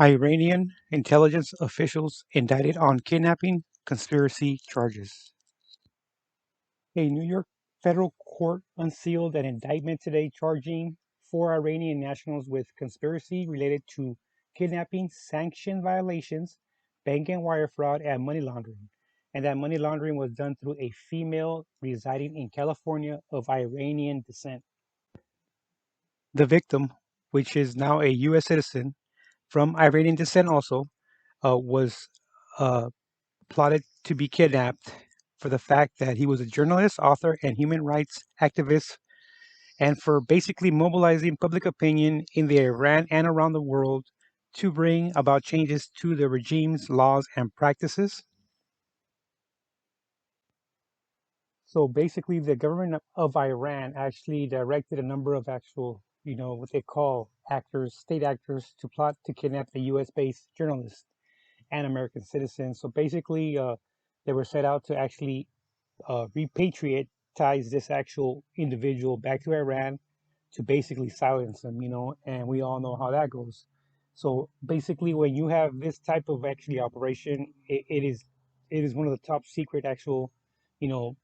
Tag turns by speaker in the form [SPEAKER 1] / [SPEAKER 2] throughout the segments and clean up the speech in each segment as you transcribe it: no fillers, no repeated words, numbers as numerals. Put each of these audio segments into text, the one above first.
[SPEAKER 1] Iranian intelligence officials indicted on kidnapping conspiracy charges. A New York federal court unsealed an indictment today charging four Iranian nationals with conspiracy related to kidnapping, sanction violations, bank and wire fraud, and money laundering. And that money laundering was done through a female residing in California of Iranian descent. The victim, which is now a U.S. citizen from Iranian descent also, was uh, plotted to be kidnapped for the fact that he was a journalist, author, and human rights activist, and for basically mobilizing public opinion in the Iran and around the world to bring about changes to the regime's laws and practices. So basically, the government of Iran actually directed a number of actual, what they call actors, state actors, to plot to kidnap the U.S. based journalist and American citizens. So basically, they were set out to actually repatriatize this actual individual back to Iran to basically silence him, and we all know how that goes. So basically, when you have this type of actually operation, it is one of the top secret actual, you know,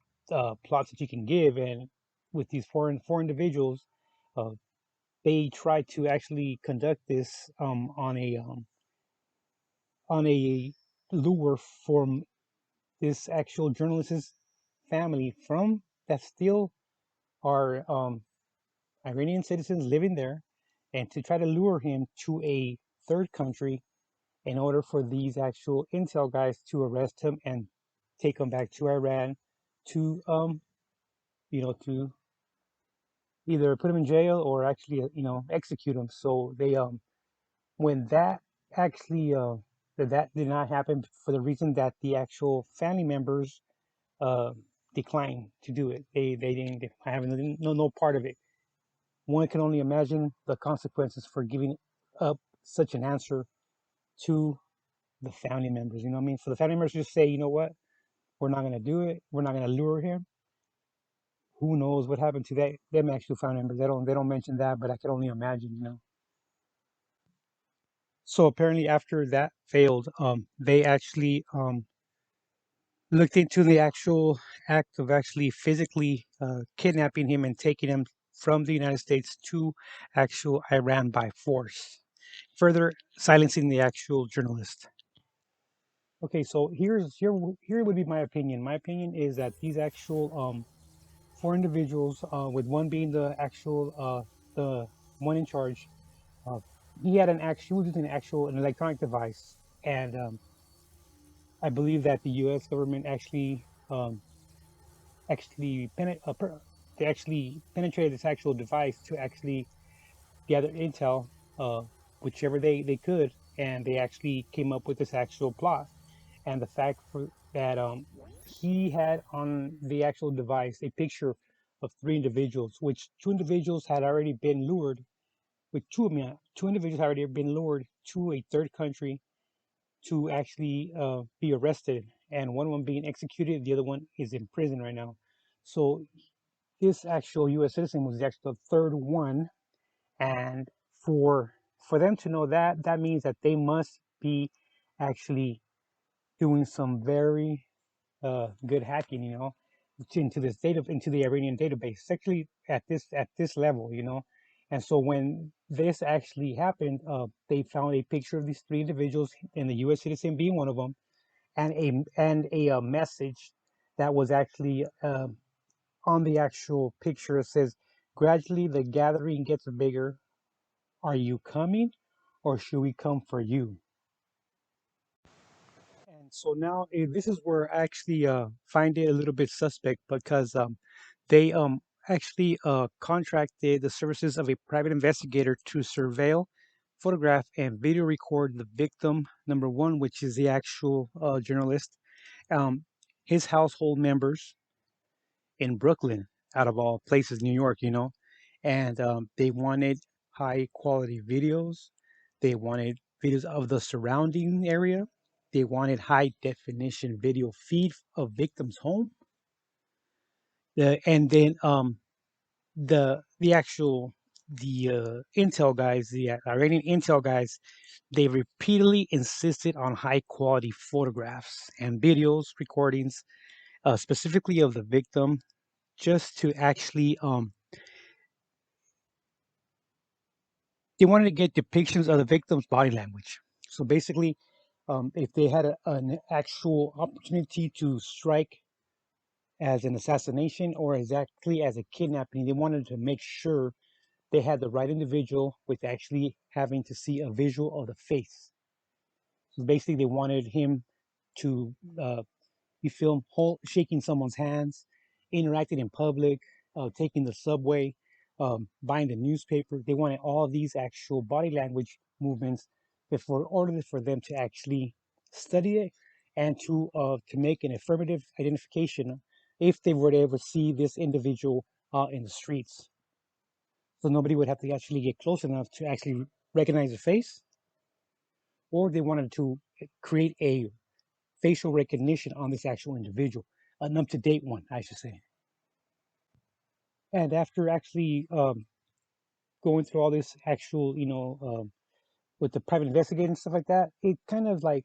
[SPEAKER 1] plots that you can give. And with these four individuals, uh, they try to actually conduct this on a lure from this actual journalist's family from that still are Iranian citizens living there, and to try to lure him to a third country in order for these actual intel guys to arrest him and take him back to Iran to to either put him in jail or actually execute him. So they when that actually that did not happen for the reason that the actual family members uh declined to do it. They didn't have no part of it. One can only imagine the consequences for giving up such an answer to the family members. You know what I mean? For the family members to just say, you know what, we're not going to do it. We're not going to lure him. Who knows what happened to them actual family members? They don't mention that, but I can only imagine. So apparently, after that failed, they actually looked into the actual act of actually physically kidnapping him and taking him from the United States to actual Iran by force, further silencing the actual journalist. Okay, so here would be my opinion. My opinion is that these actual four individuals, with one being the one in charge, uh, he was using an electronic device, and I believe that the U.S. government actually they actually penetrated this actual device to actually gather intel, uh, whichever they could, and they actually came up with this actual plot. And the fact that he had on the actual device a picture of three individuals, which two individuals had already been lured, with two individuals had already been lured to a third country to actually be arrested, and one of them being executed, the other one is in prison right now. So this actual U.S. citizen was actually the third one, and for them to know that, that means that they must be actually doing some very good hacking, into this into the Iranian database, especially at this level, And so when this actually happened, they found a picture of these three individuals, and the U.S. citizen being one of them, and a message that was actually on the actual picture. It says, "Gradually, the gathering gets bigger. Are you coming, or should we come for you?" And so now this is where I actually find it a little bit suspect because they actually contracted the services of a private investigator to surveil, photograph, and video record the victim, number one, which is the actual journalist, um, his household members in Brooklyn, out of all places, New York, and they wanted high quality videos. They wanted videos of the surrounding area. They wanted high definition video feed of victims' home. And then the actual the intel guys, the Iranian intel guys, they repeatedly insisted on high quality photographs and videos recordings, specifically of the victim, just to actually they wanted to get depictions of the victim's body language. So basically, if they had an actual opportunity to strike as an assassination or exactly as a kidnapping, they wanted to make sure they had the right individual with actually having to see a visual of the face. So basically, they wanted him to be filmed shaking someone's hands, interacting in public, taking the subway, buying the newspaper. They wanted all these actual body language movements before, in order for them to actually study it and to make an affirmative identification if they were to ever see this individual in the streets. So nobody would have to actually get close enough to actually recognize the face, or they wanted to create a facial recognition on this actual individual, an up to date one, I should say. And after actually going through all this actual, with the private investigator and stuff like that, it kind of like,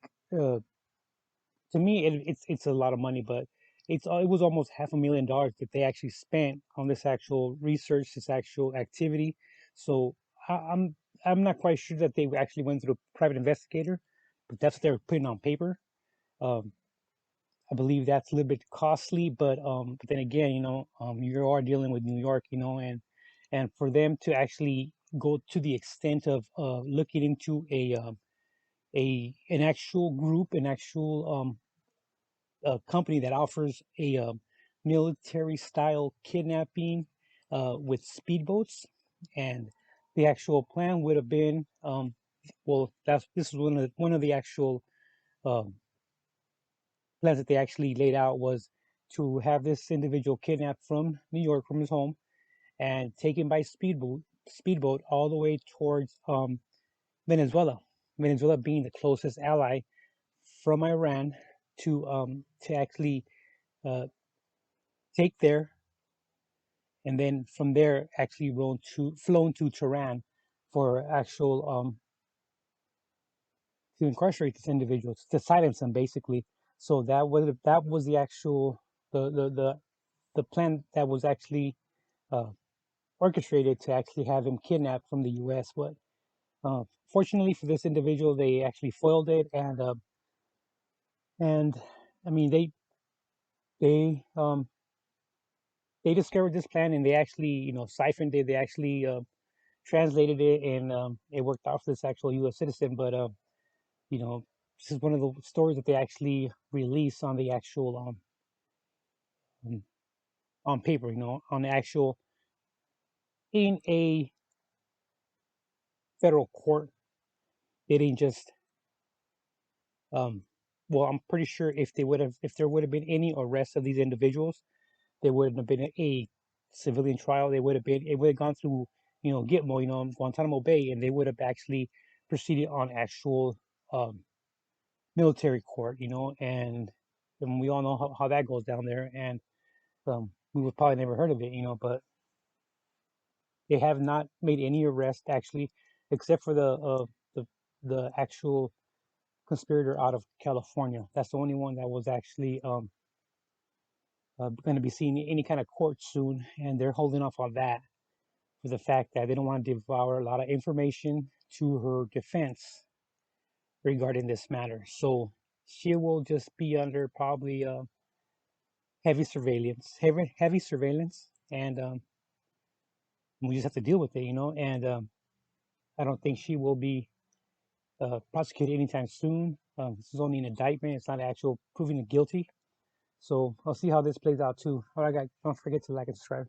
[SPEAKER 1] to me, it's a lot of money, but it was almost $500,000 that they actually spent on this actual research, this actual activity. So I, I'm I'm not quite sure that they actually went through a private investigator, but that's what they were putting on paper. Um, I believe that's a little bit costly, but then again, you are dealing with New York, and for them to actually go to the extent of looking into a an actual group, an actual company that offers a military style kidnapping with speedboats, and the actual plan would have been, well, that's this is one of the actual um, plans that they actually laid out was to have this individual kidnapped from New York, from his home, and taken by speedboat all the way towards Venezuela. Venezuela being the closest ally from Iran to actually uh, take there, and then from there actually flown to Tehran for actual to incarcerate this individual, to silence him basically. So that was the actual the plan that was actually uh, orchestrated to actually have him kidnapped from the U.S. But fortunately for this individual, they actually foiled it, and I mean they they discovered this plan, and they actually siphoned it. They actually translated it, and it worked out for this actual U.S. citizen. But you know, this is one of the stories that they actually release on the actual um, on paper. On the actual in a federal court. They didn't just Um, well, I'm pretty sure if there would have been any arrest of these individuals, there wouldn't have been a civilian trial. It would have gone through, Gitmo, Guantanamo Bay, and they would have actually proceeded on actual um, military court, and we all know how that goes down there, and we would probably never heard of it, but they have not made any arrest actually, except for the the actual conspirator out of California. That's the only one that was actually going to be seeing any kind of court soon, and they're holding off on that for the fact that they don't want to devour a lot of information to her defense regarding this matter. So she will just be under probably heavy surveillance, and we just have to deal with it, And I don't think she will be prosecuted anytime soon. This is only an indictment; it's not actual proving guilty. So I'll see how this plays out too. All right, guys, don't forget to like and subscribe.